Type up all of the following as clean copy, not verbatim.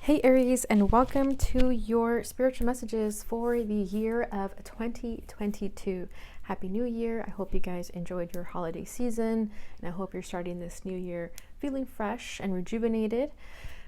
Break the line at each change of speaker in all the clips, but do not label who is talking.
Hey Aries, and welcome to your spiritual messages for the year of 2022. Happy New Year. I hope you guys enjoyed your holiday season, and I hope you're starting this new year feeling fresh and rejuvenated.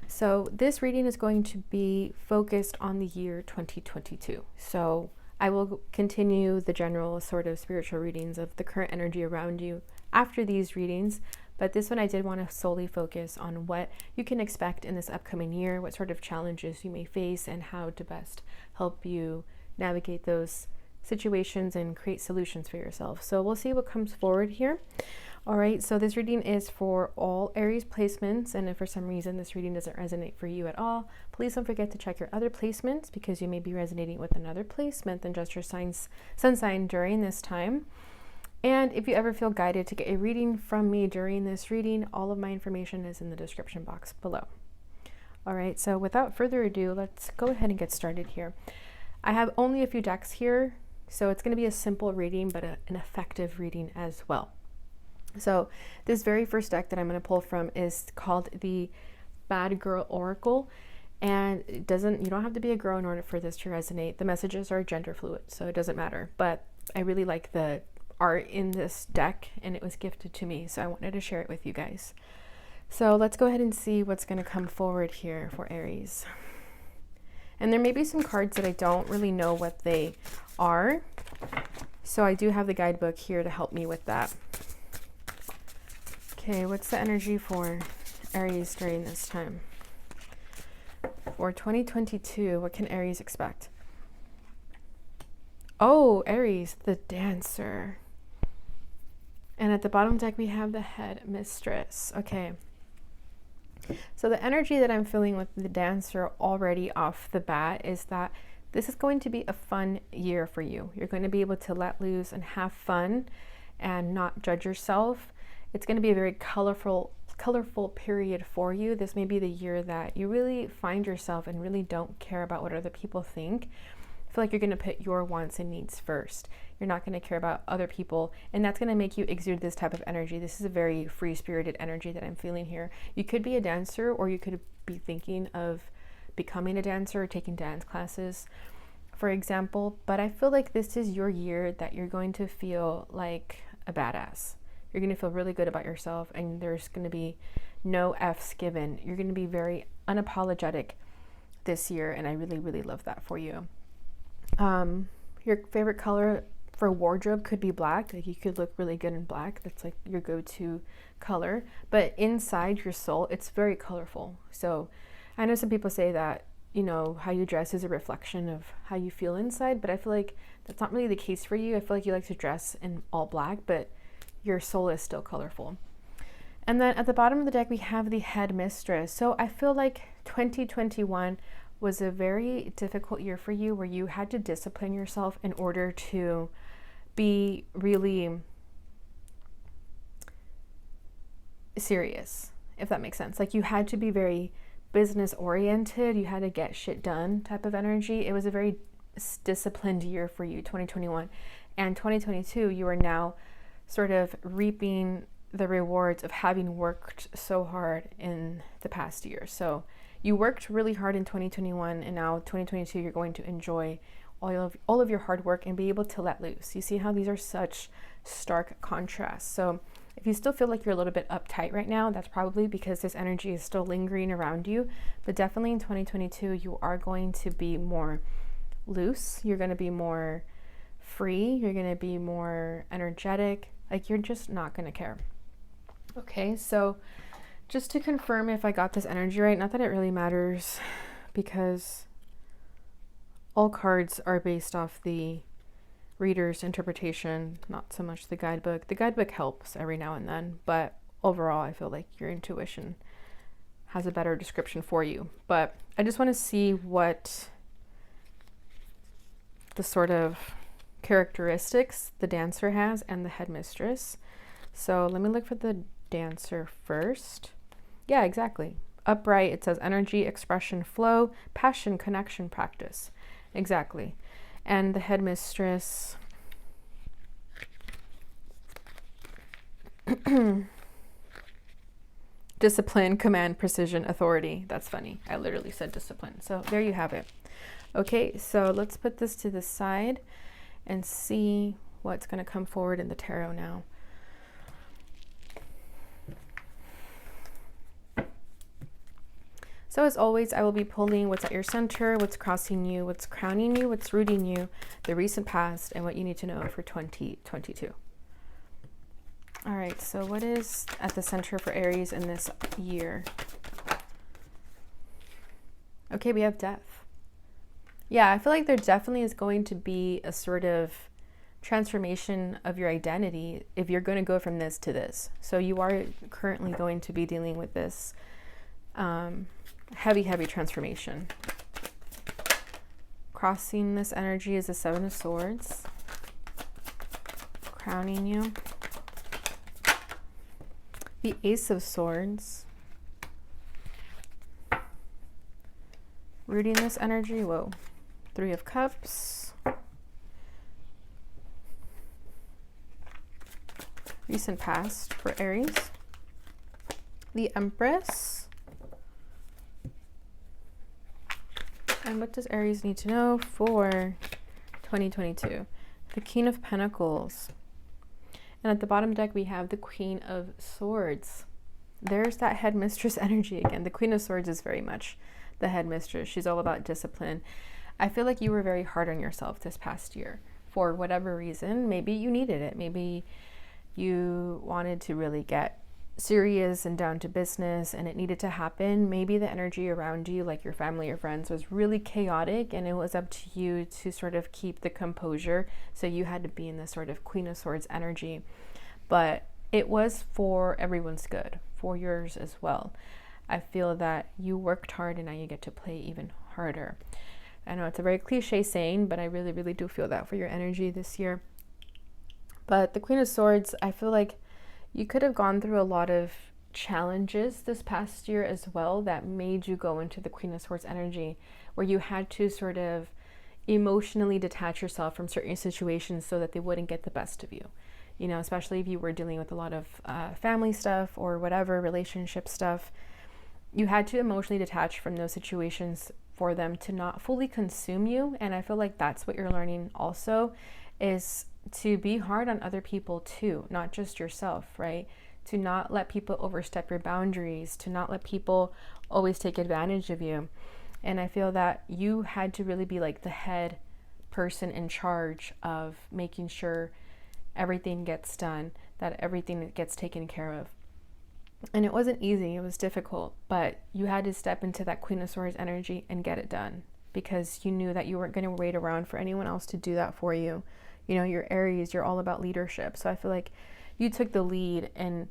So this reading is going to be focused on the year 2022. So I will continue the general sort of spiritual readings of the current energy around you after these readings. But this one I did want to solely focus on what you can expect in this upcoming year, what sort of challenges you may face, and how to best help you navigate those situations and create solutions for yourself. So we'll see what comes forward here. All right, so this reading is for all Aries placements, and if for some reason this reading doesn't resonate for you at all, please don't forget to check your other placements because you may be resonating with another placement than just your sun sign during this time. And if you ever feel guided to get a reading from me during this reading, all of my information is in the description box below. All right, so without further ado, let's go ahead and get started here. I have only a few decks here, so it's going to be a simple reading, but an effective reading as well. So this very first deck that I'm going to pull from is called the Bad Girl Oracle. And you don't have to be a girl in order for this to resonate. The messages are gender fluid, so it doesn't matter. But I really like the art in this deck, and it was gifted to me, so I wanted to share it with you guys. So let's go ahead and see what's going to come forward here for Aries. And there may be some cards that I don't really know what they are, so I do have the guidebook here to help me with that. Okay, what's the energy for Aries during this time? For 2022, what can Aries expect? Oh, Aries, the Dancer. And at the bottom deck, we have the Head Mistress. Okay. So the energy that I'm feeling with the Dancer already off the bat is that this is going to be a fun year for you. You're going to be able to let loose and have fun and not judge yourself. It's going to be a very colorful period for you. This may be the year that you really find yourself and really don't care about what other people think. I feel like you're going to put your wants and needs first. You're not going to care about other people, and that's going to make you exude this type of energy. This is a very free-spirited energy that I'm feeling here. You could be a dancer, or you could be thinking of becoming a dancer or taking dance classes, for example. But I feel like this is your year that you're going to feel like a badass. You're going to feel really good about yourself, and there's going to be no F's given. You're going to be very unapologetic this year, and I really, really love that for you. Your favorite color for wardrobe could be black. Like, you could look really good in black. That's like your go-to color. But inside your soul, it's very colorful. So I know some people say that, you know, how you dress is a reflection of how you feel inside, but I feel like that's not really the case for you. I feel like you like to dress in all black, but your soul is still colorful. And then at the bottom of the deck, we have the Head Mistress. So I feel like 2021 was a very difficult year for you, where you had to discipline yourself in order to be really serious, if that makes sense. Like, you had to be very business oriented, you had to get shit done type of energy. It was a very disciplined year for you, 2021. And 2022, you are now sort of reaping the rewards of having worked so hard in the past year. So you worked really hard in 2021, and now 2022, you're going to enjoy all of your hard work and be able to let loose. You see how these are such stark contrasts. So if you still feel like you're a little bit uptight right now, that's probably because this energy is still lingering around you. But definitely in 2022, you are going to be more loose. You're going to be more free. You're going to be more energetic. Like, you're just not going to care. Okay, so just to confirm if I got this energy right, not that it really matters because all cards are based off the reader's interpretation, not so much the guidebook. The guidebook helps every now and then, but overall I feel like your intuition has a better description for you. But I just want to see what the sort of characteristics the Dancer has and the Headmistress. So let me look for the Dancer first. Yeah, exactly. Upright, it says energy, expression, flow, passion, connection, practice. Exactly. And the Headmistress, Discipline, command, precision, authority. That's funny. I literally said discipline. So there you have it. Okay, so let's put this to the side and see what's going to come forward in the tarot now. So as always, I will be pulling what's at your center, what's crossing you, what's crowning you, what's rooting you, the recent past, and what you need to know for 2022. All right, so what is at the center for Aries in this year? Okay, we have death. Yeah, I feel like there definitely is going to be a sort of transformation of your identity if you're going to go from this to this. So you are currently going to be dealing with this heavy transformation. Crossing this energy is the Seven of Swords. Crowning you. The Ace of Swords. Rooting this energy. Whoa. Three of Cups. Recent past for Aries. The Empress. And what does Aries need to know for 2022? The King of Pentacles. And at the bottom deck, we have the Queen of Swords. There's that headmistress energy again. The Queen of Swords is very much the headmistress. She's all about discipline. I feel like you were very hard on yourself this past year for whatever reason. Maybe you needed it. Maybe you wanted to really get serious and down to business and it needed to happen. Maybe the energy around you, like your family or friends, was really chaotic and it was up to you to sort of keep the composure. So you had to be in this sort of Queen of Swords energy. But it was for everyone's good, for yours as well. I feel that you worked hard and now you get to play even harder. I know it's a very cliche saying, but I really, really do feel that for your energy this year. But the Queen of Swords, I feel like you could have gone through a lot of challenges this past year as well that made you go into the Queen of Swords energy, where you had to sort of emotionally detach yourself from certain situations so that they wouldn't get the best of you. You know, especially if you were dealing with a lot of family stuff or whatever, relationship stuff. You had to emotionally detach from those situations for them to not fully consume you. And I feel like that's what you're learning also, is to be hard on other people too, not just yourself, right? To not let people overstep your boundaries, to not let people always take advantage of you. And I feel that you had to really be like the head person in charge of making sure everything gets done, that everything gets taken care of. And it wasn't easy, it was difficult, but you had to step into that Queen of Swords energy and get it done, because you knew that you weren't going to wait around for anyone else to do that for you. You know, you're Aries, you're all about leadership. So I feel like you took the lead in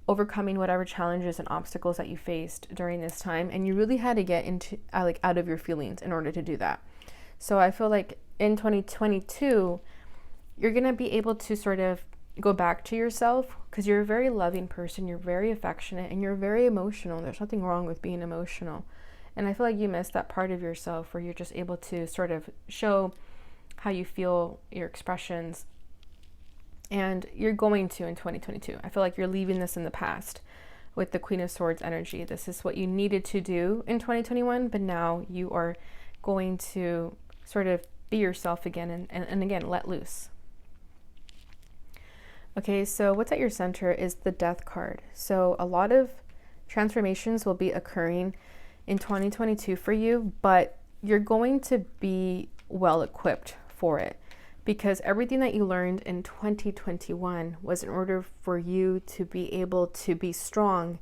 overcoming whatever challenges and obstacles that you faced during this time. And you really had to get into out of your feelings in order to do that. So I feel like in 2022, you're going to be able to sort of go back to yourself, because you're a very loving person, you're very affectionate, and you're very emotional. There's nothing wrong with being emotional. And I feel like you missed that part of yourself where you're just able to sort of show how you feel, your expressions, and you're going to in 2022. I feel like you're leaving this in the past with the Queen of Swords energy. This is what you needed to do in 2021, but now you are going to sort of be yourself again and again, let loose. Okay, so what's at your center is the Death card. So a lot of transformations will be occurring in 2022 for you, but you're going to be well equipped for it, because everything that you learned in 2021 was in order for you to be able to be strong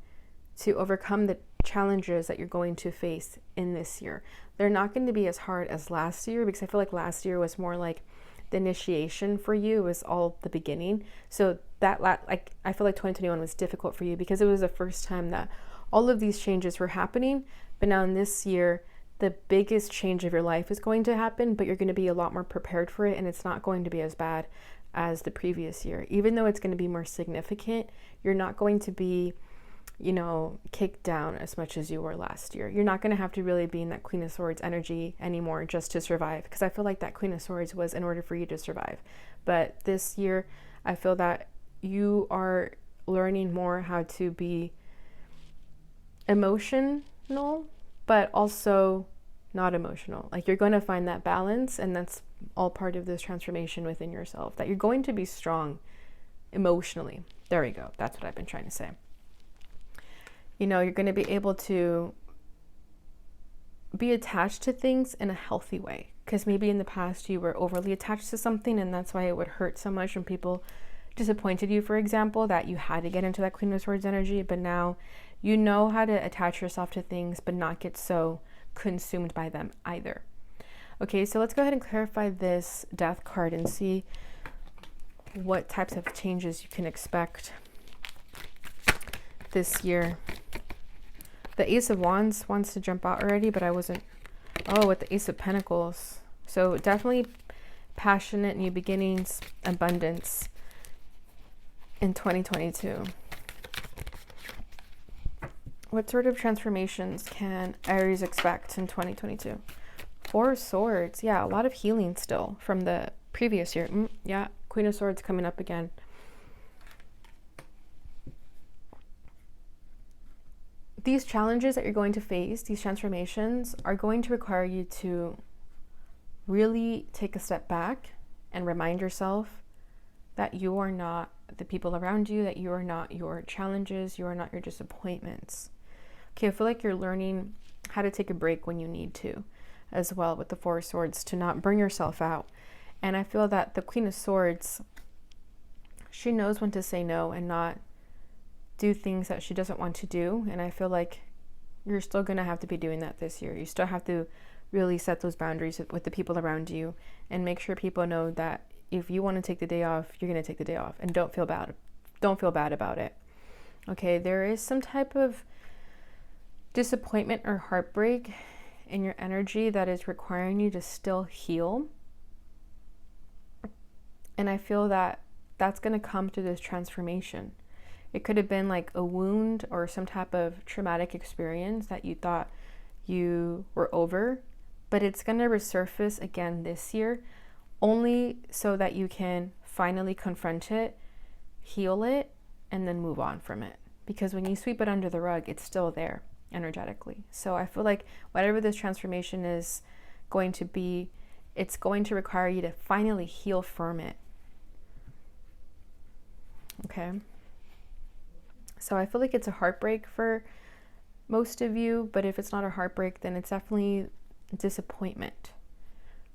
to overcome the challenges that you're going to face in this year. They're not going to be as hard as last year, because I feel like last year was more like the initiation for you. It was all the beginning. So that I feel like 2021 was difficult for you because it was the first time that all of these changes were happening. But now in this year, the biggest change of your life is going to happen, but you're going to be a lot more prepared for it, and it's not going to be as bad as the previous year. Even though it's going to be more significant, you're not going to be, you know, kicked down as much as you were last year. You're not going to have to really be in that Queen of Swords energy anymore just to survive, because I feel like that Queen of Swords was in order for you to survive. But this year, I feel that you are learning more how to be emotional, but also not emotional. Like, you're going to find that balance, and that's all part of this transformation within yourself, that you're going to be strong emotionally. There we go. That's what I've been trying to say. You know, you're going to be able to be attached to things in a healthy way, because maybe in the past you were overly attached to something, and that's why it would hurt so much when people disappointed you, for example, that you had to get into that Queen of Swords energy. But now you know how to attach yourself to things but not get so consumed by them either. Okay, so let's go ahead and clarify this Death card and see what types of changes you can expect this year. The Ace of Wands wants to jump out already, but I wasn't. Oh, with the Ace of Pentacles. So definitely passionate new beginnings, abundance in 2022. What sort of transformations can Aries expect in 2022? Four of Swords. Yeah, a lot of healing still from the previous year. Yeah, Queen of Swords coming up again. These challenges that you're going to face, these transformations, are going to require you to really take a step back and remind yourself that you are not the people around you, that you are not your challenges, you are not your disappointments. Okay, I feel like you're learning how to take a break when you need to, as well with the Four of Swords, to not burn yourself out. And I feel that the Queen of Swords, she knows when to say no and not do things that she doesn't want to do. And I feel like you're still going to have to be doing that this year. You still have to really set those boundaries with the people around you and make sure people know that if you want to take the day off, you're going to take the day off, and don't feel bad. Don't feel bad about it. Okay, there is some type of disappointment or heartbreak in your energy that is requiring you to still heal. And I feel that that's going to come through this transformation. It could have been like a wound or some type of traumatic experience that you thought you were over, but it's going to resurface again this year, only so that you can finally confront it, heal it, and then move on from it. Because when you sweep it under the rug, it's still there energetically. So I feel like whatever this transformation is going to be, it's going to require you to finally heal from it. Okay. So I feel like it's a heartbreak for most of you, but if it's not a heartbreak, then it's definitely disappointment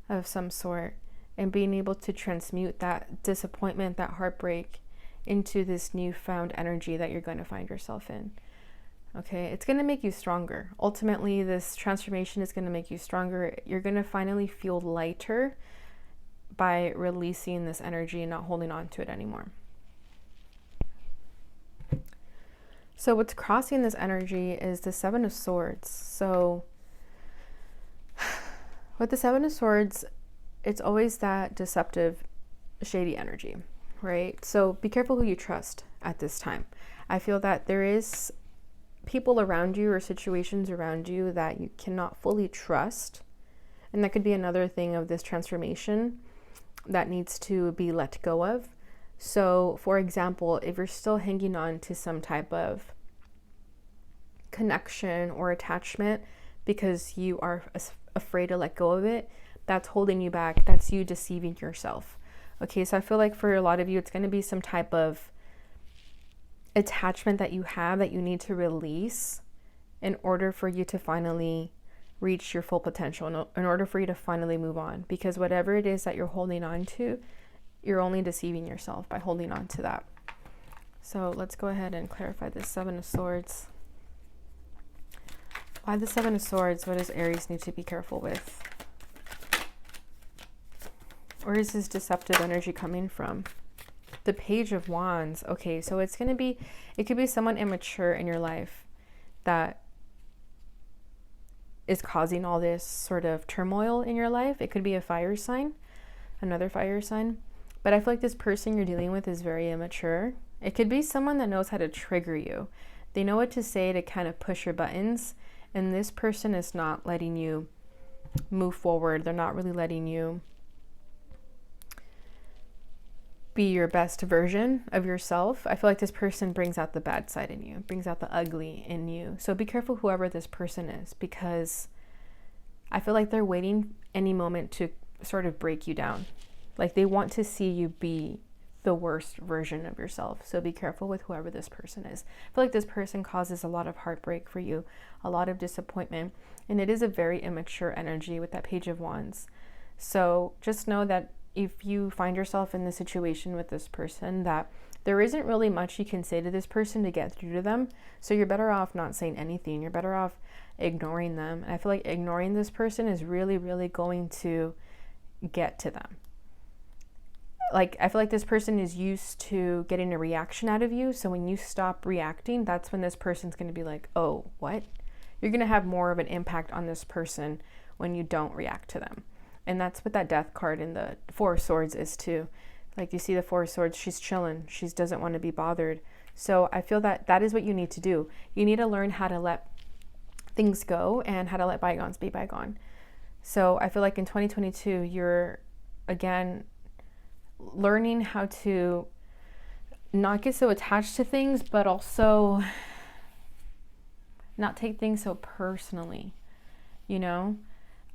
of some sort, and being able to transmute that disappointment, that heartbreak, into this newfound energy that you're going to find yourself in. Okay, it's going to make you stronger. Ultimately, this transformation is going to make you stronger. You're going to finally feel lighter by releasing this energy and not holding on to it anymore. So what's crossing this energy is the Seven of Swords. So with the Seven of Swords, it's always that deceptive, shady energy, right? So be careful who you trust at this time. I feel that there is people around you or situations around you that you cannot fully trust. And that could be another thing of this transformation that needs to be let go of. So, for example, if you're still hanging on to some type of connection or attachment because you are afraid to let go of it, that's holding you back. That's you deceiving yourself. Okay, so I feel like for a lot of you, it's going to be some type of attachment that you have that you need to release in order for you to finally reach your full potential, in order for you to finally move on. Because whatever it is that you're holding on to, you're only deceiving yourself by holding on to that. So let's go ahead and clarify this Seven of Swords. Why the Seven of Swords? What does Aries need to be careful with? Where is this deceptive energy coming from? The Page of Wands. Okay, so it could be someone immature in your life that is causing all this sort of turmoil in your life. It could be a fire sign, another fire sign. But I feel like this person you're dealing with is very immature. It could be someone that knows how to trigger you. They know what to say to kind of push your buttons. And this person is not letting you move forward. They're not really letting you be your best version of yourself. I feel like this person brings out the bad side in you, brings out the ugly in you. So be careful whoever this person is, because I feel like they're waiting any moment to sort of break you down. Like they want to see you be the worst version of yourself. So be careful with whoever this person is. I feel like this person causes a lot of heartbreak for you, a lot of disappointment, and it is a very immature energy with that Page of Wands. So just know that if you find yourself in the situation with this person, that there isn't really much you can say to this person to get through to them. So you're better off not saying anything. You're better off ignoring them. And I feel like ignoring this person is really, really going to get to them. Like, I feel like this person is used to getting a reaction out of you. So when you stop reacting, that's when this person's going to be like, oh, what? You're going to have more of an impact on this person when you don't react to them. And that's what that Death card in the Four of Swords is too. Like you see the Four of Swords, she's chilling. She doesn't want to be bothered. So I feel that that is what you need to do. You need to learn how to let things go and how to let bygones be bygone. So I feel like in 2022, you're, again, learning how to not get so attached to things, but also not take things so personally, you know?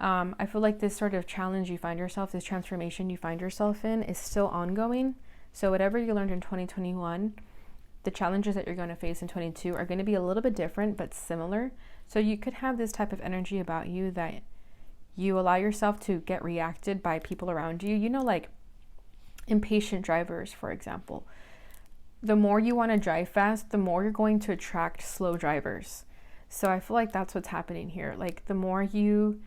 I feel like this sort of challenge you find yourself, this transformation you find yourself in is still ongoing. So whatever you learned in 2021, the challenges that you're going to face in 22 are going to be a little bit different, but similar. So you could have this type of energy about you that you allow yourself to get reacted by people around you. You know, like impatient drivers, for example. The more you want to drive fast, the more you're going to attract slow drivers. So I feel like that's what's happening here. Like the more you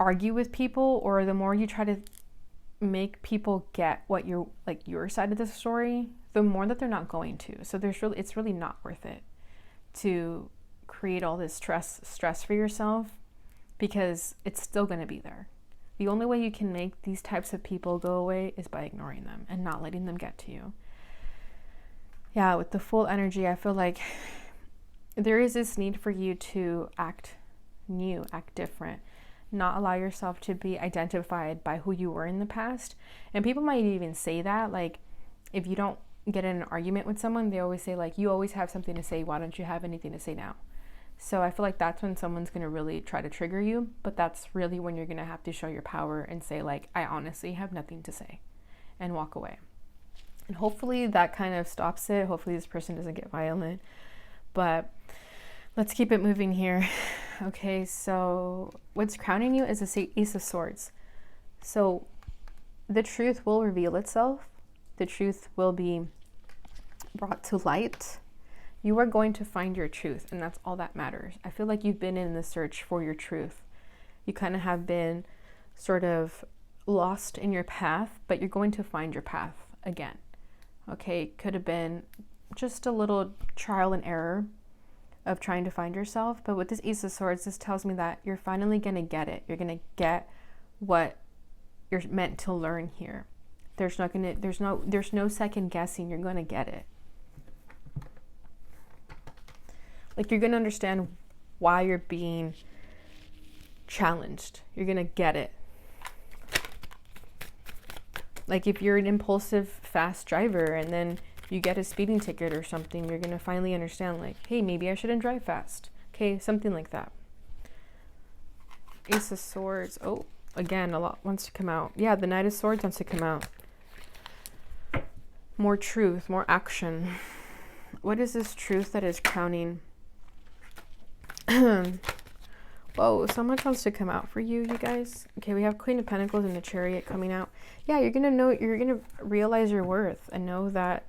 argue with people, or the more you try to make people get what you're, like your side of the story, the more that they're not going to. So it's really not worth it to create all this stress for yourself, because it's still going to be there. The only way you can make these types of people go away is by ignoring them and not letting them get to you. Yeah, with the Fool energy, I feel like there is this need for you to act new, act different, not allow yourself to be identified by who you were in the past. And people might even say that, like, if you don't get in an argument with someone, they always say, like, you always have something to say, why don't you have anything to say now? So I feel like that's when someone's going to really try to trigger you, but that's really when you're going to have to show your power and say, like, I honestly have nothing to say, and walk away. And hopefully that kind of stops it. Hopefully this person doesn't get violent, but let's keep it moving here. Okay, so what's crowning you is the Ace of Swords. So the truth will reveal itself. The truth will be brought to light. You are going to find your truth, and that's all that matters. I feel like you've been in the search for your truth. You kind of have been sort of lost in your path, but you're going to find your path again. Okay, could have been just a little trial and error of trying to find yourself, but with this Ace of Swords, this tells me that you're finally going to get it. You're going to get what you're meant to learn here. There's no second guessing. You're going to get it. Like, you're going to understand why you're being challenged. You're going to get it. Like, if you're an impulsive, fast driver and then you get a speeding ticket or something, you're going to finally understand, like, hey, maybe I shouldn't drive fast. Okay, something like that. Ace of Swords. Oh, again, a lot wants to come out. Yeah, the Knight of Swords wants to come out. More truth, more action. What is this truth that is crowning? Whoa, so much wants to come out for you, you guys. Okay, we have Queen of Pentacles and the Chariot coming out. Yeah, you're gonna realize your worth and know that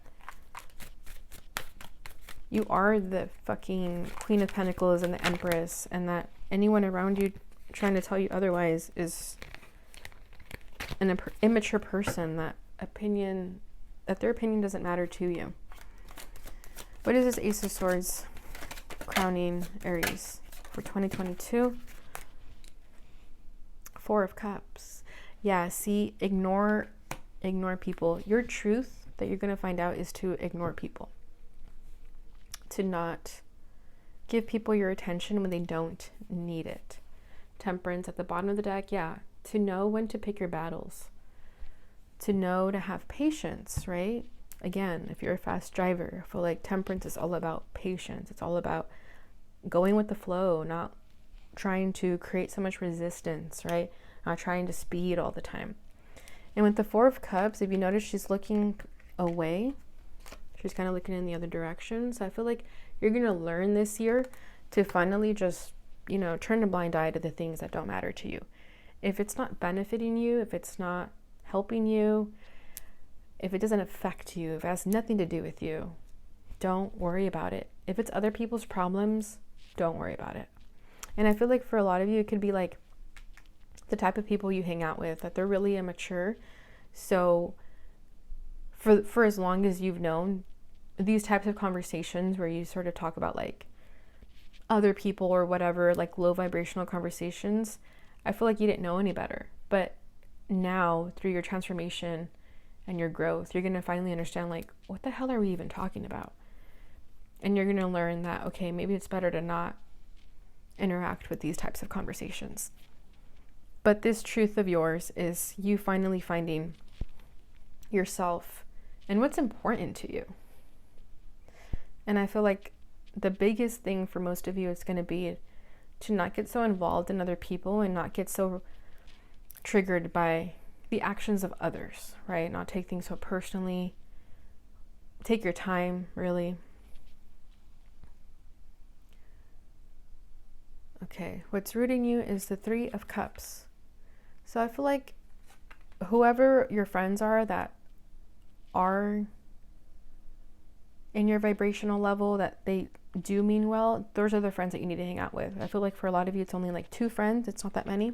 you are the fucking Queen of Pentacles and the Empress, and that anyone around you trying to tell you otherwise is an immature person, that their opinion doesn't matter to you. What is this Ace of Swords crowning Aries for 2022? Four of Cups. Yeah, see, ignore people. Your truth that you're going to find out is to ignore people. To not give people your attention when they don't need it. Temperance at the bottom of the deck. Yeah, to know when to pick your battles. to know to have patience, right? Again, if you're a fast driver, I feel like temperance is all about patience. It's all about going with the flow, not trying to create so much resistance, right? Not trying to speed all the time. And with the Four of Cups, if you notice, she's looking away. She's kind of looking in the other direction. So I feel like you're going to learn this year to finally just, turn a blind eye to the things that don't matter to you. If it's not benefiting you, if it's not helping you, if it doesn't affect you, if it has nothing to do with you, don't worry about it. If it's other people's problems, don't worry about it. And I feel like for a lot of you, it could be like the type of people you hang out with, that they're really immature. So for as long as you've known these types of conversations where you sort of talk about like other people or whatever, like low vibrational conversations, I feel like you didn't know any better. But now through your transformation and your growth, you're going to finally understand like, what the hell are we even talking about? And you're going to learn that, okay, maybe it's better to not interact with these types of conversations. But this truth of yours is you finally finding yourself and what's important to you. And I feel like the biggest thing for most of you is going to be to not get so involved in other people and not get so triggered by the actions of others, right? Not take things so personally. Take your time, really. Okay, what's rooting you is the Three of Cups. So I feel like whoever your friends are that are in your vibrational level, that they do mean well, those are the friends that you need to hang out with. I feel like for a lot of you, it's only like 2 friends. It's not that many.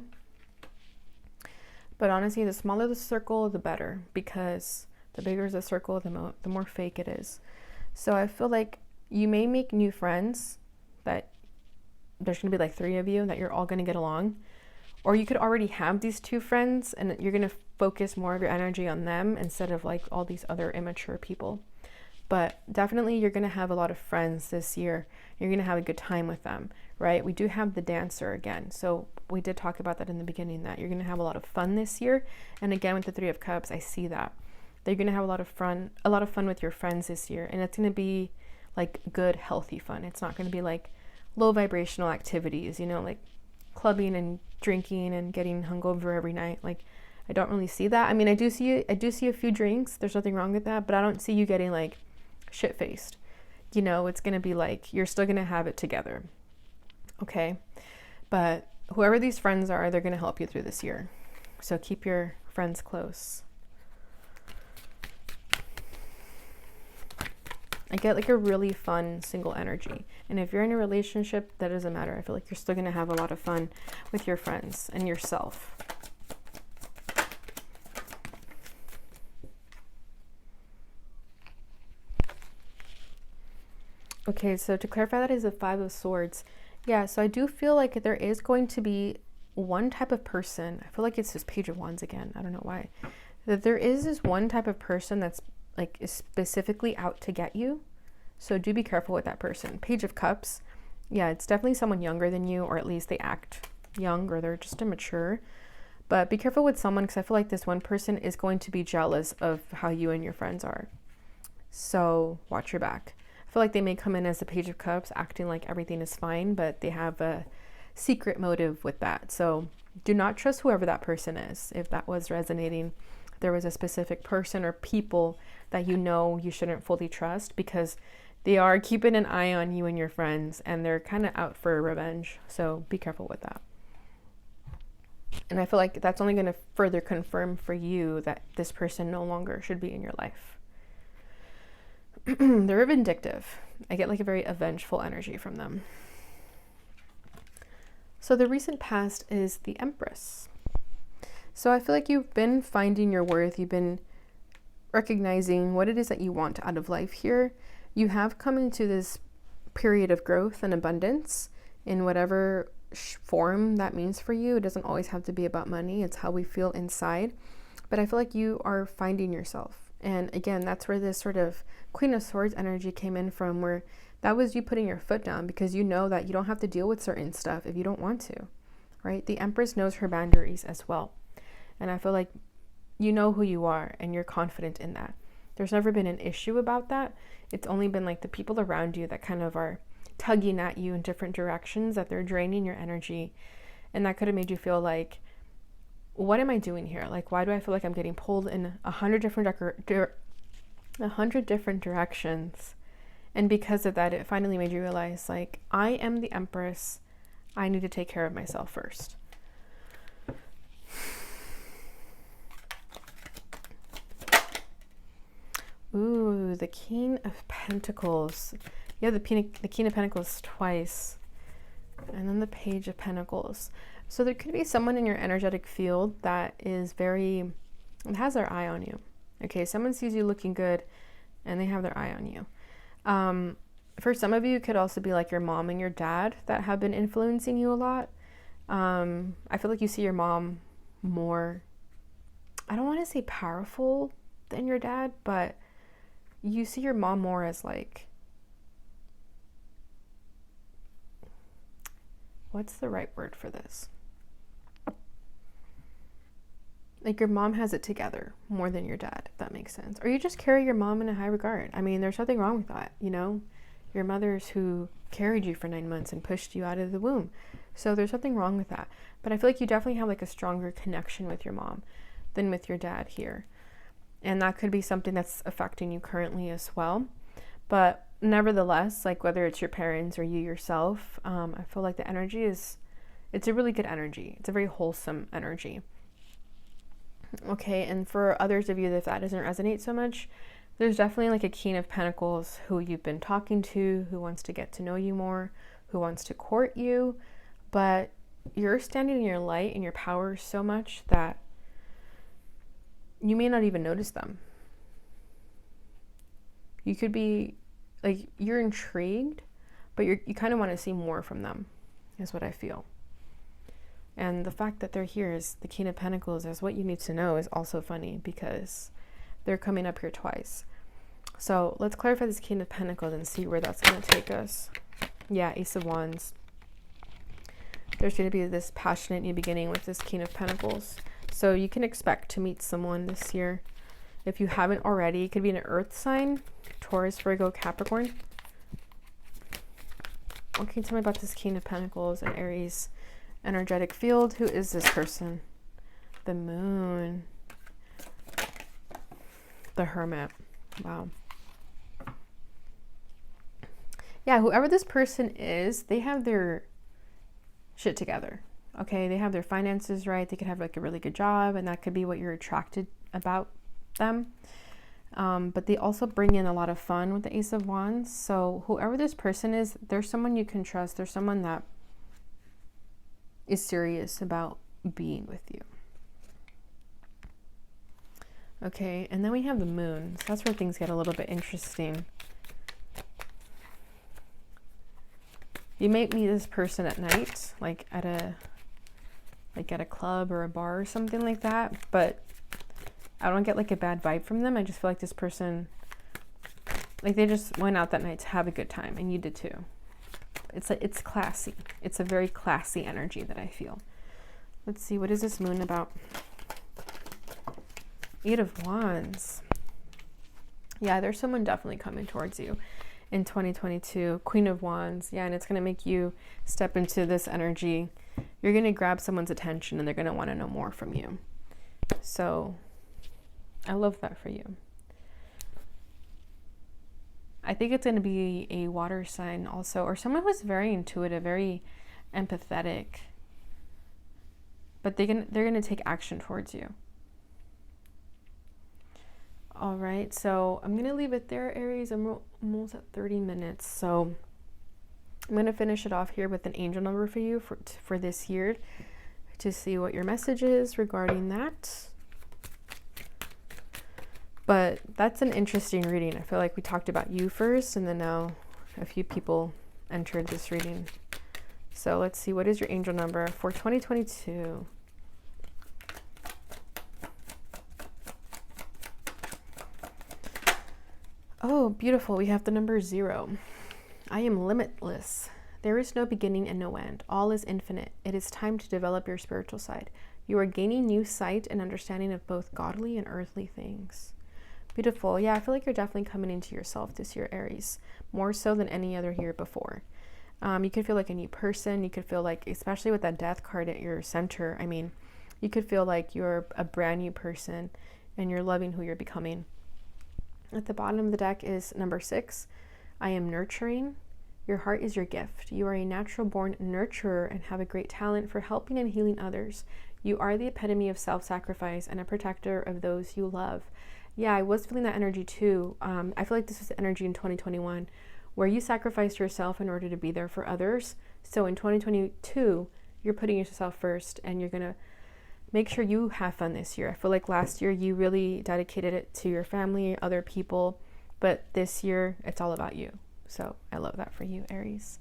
But honestly, the smaller the circle, the better, because the bigger the circle, the more fake it is. So I feel like you may make new friends that there's going to be like 3 of you that you're all going to get along. Or you could already have these 2 friends and you're going to focus more of your energy on them instead of like all these other immature people. But definitely you're going to have a lot of friends this year. You're going to have a good time with them, right? We do have the dancer again. So we did talk about that in the beginning, that you're going to have a lot of fun this year. And again, with the Three of Cups, I see that you're going to have a lot of fun with your friends this year. And it's going to be like good, healthy fun. It's not going to be like low vibrational activities, like clubbing and drinking and getting hungover every night. Like, I don't really see that. I mean, I do see a few drinks. There's nothing wrong with that, but I don't see you getting like shit-faced. It's going to be like, you're still going to have it together. Okay. But whoever these friends are, they're going to help you through this year. So keep your friends close. I get like a really fun single energy. And if you're in a relationship, that doesn't matter. I feel like you're still going to have a lot of fun with your friends and yourself. Okay, so to clarify, that is a 5 of Swords. Yeah, so I do feel like there is going to be one type of person. I feel like it's this Page of Wands again. I don't know why. That there is this one type of person that's like is specifically out to get you. So do be careful with that person. Page of Cups. Yeah, it's definitely someone younger than you, or at least they act young, or they're just immature. But be careful with someone, because I feel like this one person is going to be jealous of how you and your friends are. So watch your back. I feel like they may come in as the Page of Cups, acting like everything is fine, but they have a secret motive with that. So do not trust whoever that person is. If that was resonating, there was a specific person or people that you shouldn't fully trust, because they are keeping an eye on you and your friends, and they're kind of out for revenge. So be careful with that. And I feel like that's only going to further confirm for you that this person no longer should be in your life. They're vindictive. I get like a very vengeful energy from them. So the recent past is the Empress. So I feel like you've been finding your worth. You've been recognizing what it is that you want out of life here. You have come into this period of growth and abundance in whatever form that means for you. It doesn't always have to be about money. It's how we feel inside. But I feel like you are finding yourself. And again, that's where this sort of Queen of Swords energy came in from, where that was you putting your foot down, because you know that you don't have to deal with certain stuff if you don't want to, right? The Empress knows her boundaries as well. And I feel like you know who you are and you're confident in that. There's never been an issue about that. It's only been like the people around you that kind of are tugging at you in different directions, that they're draining your energy. And that could have made you feel like, what am I doing here? Like, why do I feel like I'm getting pulled in 100 different directions? And because of that, it finally made you realize, like, I am the Empress. I need to take care of myself first. Ooh, the King of Pentacles. You have the King of Pentacles twice. And then the Page of Pentacles. So there could be someone in your energetic field that is very, it has their eye on you. Okay, someone sees you looking good and they have their eye on you. For some of you, it could also be like your mom and your dad that have been influencing you a lot. I feel like you see your mom more, I don't want to say powerful than your dad, but you see your mom more as like, what's the right word for this? Like your mom has it together more than your dad, if that makes sense. Or you just carry your mom in a high regard. I mean, there's nothing wrong with that, you know? Your mother's who carried you for 9 months and pushed you out of the womb. So there's nothing wrong with that. But I feel like you definitely have like a stronger connection with your mom than with your dad here. And that could be something that's affecting you currently as well. But nevertheless, like whether it's your parents or you yourself, I feel like the energy is, it's a really good energy. It's a very wholesome energy. Okay, and for others of you that doesn't resonate so much, there's definitely like a King of Pentacles who you've been talking to, who wants to get to know you more, who wants to court you, but you're standing in your light and your power so much that you may not even notice them. You could be like, you're intrigued, but you kind of want to see more from them, is what I feel. And the fact that they're here is the King of Pentacles is what you need to know is also funny because they're coming up here twice. So let's clarify this King of Pentacles and see where that's going to take us. Yeah, Ace of Wands. There's going to be this passionate new beginning with this King of Pentacles. So you can expect to meet someone this year. If you haven't already, it could be an earth sign, Taurus, Virgo, Capricorn. What can you tell me about this King of Pentacles and Aries energetic field? Who is this person? The Moon. The Hermit. Wow. Yeah, whoever this person is, they have their shit together. Okay, they have their finances right. They could have like a really good job, and that could be what you're attracted about them. But they also bring in a lot of fun with the Ace of Wands. So whoever this person is, there's someone you can trust. There's someone that is serious about being with you. Okay, and then we have the Moon. So that's where things get a little bit interesting. You might meet this person at night, like at a club or a bar or something like that, but I don't get like a bad vibe from them. I just feel like this person, like they just went out that night to have a good time, and you did too. It's classy. It's a very classy energy that I feel. Let's see, what is this Moon about? 8 of Wands. Yeah, there's someone definitely coming towards you in 2022. Queen of Wands. Yeah, and it's going to make you step into this energy. You're going to grab someone's attention and they're going to want to know more from you. So I love that for you. I think it's going to be a water sign also, or someone who's very intuitive, very empathetic, but they're going to take action towards you. All right, so I'm going to leave it there, Aries. I'm almost at 30 minutes, so I'm going to finish it off here with an angel number for you for this year to see what your message is regarding that. But that's an interesting reading. I feel like we talked about you first, and then now a few people entered this reading. So let's see, what is your angel number for 2022? Oh, beautiful. We have the number 0. I am limitless. There is no beginning and no end. All is infinite. It is time to develop your spiritual side. You are gaining new sight and understanding of both godly and earthly things. Beautiful. Yeah, I feel like you're definitely coming into yourself this year, Aries, more so than any other year before. You could feel like a new person. You could feel like, especially with that death card at your center, I mean, you could feel like you're a brand new person and you're loving who you're becoming. At the bottom of the deck is number 6. I am nurturing. Your heart is your gift. You are a natural born nurturer and have a great talent for helping and healing others. You are the epitome of self-sacrifice and a protector of those you love. Yeah, I was feeling that energy too. I feel like this was the energy in 2021 where you sacrificed yourself in order to be there for others. So in 2022, you're putting yourself first and you're going to make sure you have fun this year. I feel like last year you really dedicated it to your family, other people, but this year it's all about you. So I love that for you, Aries.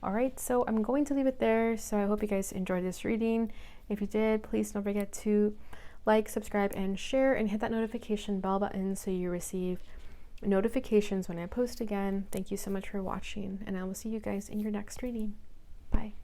All right, so I'm going to leave it there. So I hope you guys enjoyed this reading. If you did, please don't forget to like, subscribe, and share, and hit that notification bell button so you receive notifications when I post again. Thank you so much for watching, and I will see you guys in your next reading. Bye.